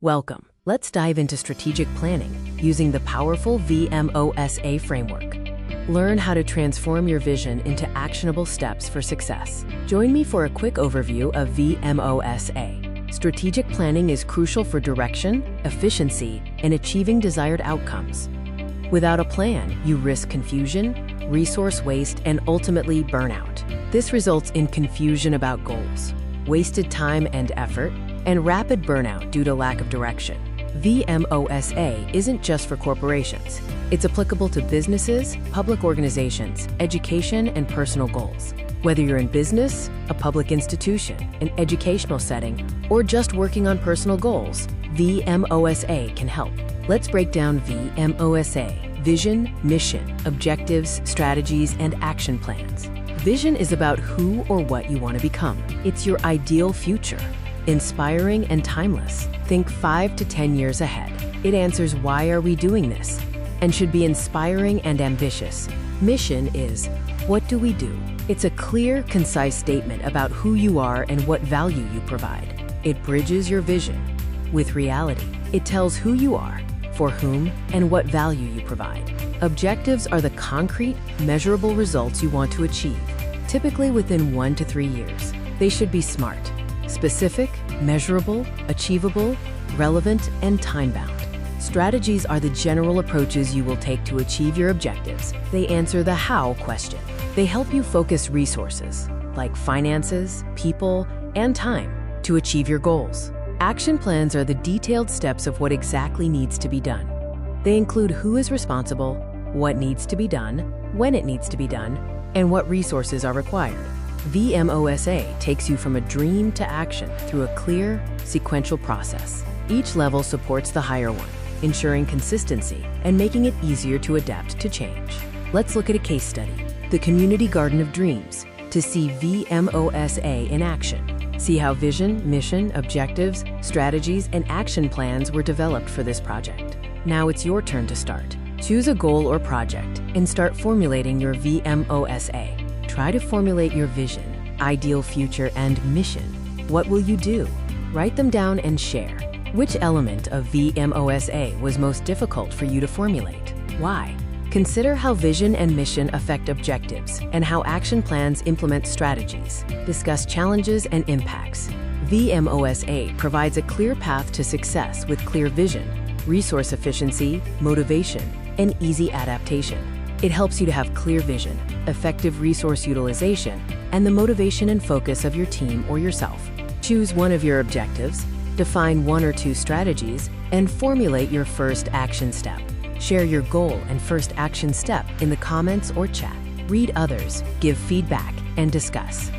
Welcome. Let's dive into strategic planning using the powerful VMOSA framework. Learn how to transform your vision into actionable steps for success. Join me for a quick overview of VMOSA. Strategic planning is crucial for direction, efficiency, and achieving desired outcomes. Without a plan, you risk confusion, resource waste, and ultimately burnout. This results in confusion about goals, wasted time and effort, and rapid burnout due to lack of direction. VMOSA isn't just for corporations. It's applicable to businesses, public organizations, education, and personal goals. Whether you're in business, a public institution, an educational setting, or just working on personal goals, VMOSA can help. Let's break down VMOSA: vision, mission, objectives, strategies, and action plans. Vision is about who or what you want to become. It's your ideal future. Inspiring and timeless. Think 5 to 10 years ahead. It answers why are we doing this, and should be inspiring and ambitious. Mission is, what do we do? It's a clear, concise statement about who you are and what value you provide. It bridges your vision with reality. It tells who you are, for whom, and what value you provide. Objectives are the concrete, measurable results you want to achieve, typically within 1 to 3 years. They should be SMART: specific, measurable, achievable, relevant, and time-bound. Strategies are the general approaches you will take to achieve your objectives. They answer the how question. They help you focus resources, like finances, people, and time, to achieve your goals. Action plans are the detailed steps of what exactly needs to be done. They include who is responsible, what needs to be done, when it needs to be done, and what resources are required. VMOSA takes you from a dream to action through a clear, sequential process. Each level supports the higher one, ensuring consistency and making it easier to adapt to change. Let's look at a case study, the Community Garden of Dreams, to see VMOSA in action. See how vision, mission, objectives, strategies, and action plans were developed for this project. Now it's your turn to start. Choose a goal or project and start formulating your VMOSA. Try to formulate your vision, ideal future, and mission. What will you do? Write them down and share. Which element of VMOSA was most difficult for you to formulate? Why? Consider how vision and mission affect objectives and how action plans implement strategies. Discuss challenges and impacts. VMOSA provides a clear path to success with clear vision, resource efficiency, motivation, and easy adaptation. It helps you to have clear vision, effective resource utilization, and the motivation and focus of your team or yourself. Choose one of your objectives, define 1 or 2 strategies, and formulate your first action step. Share your goal and first action step in the comments or chat. Read others, give feedback, and discuss.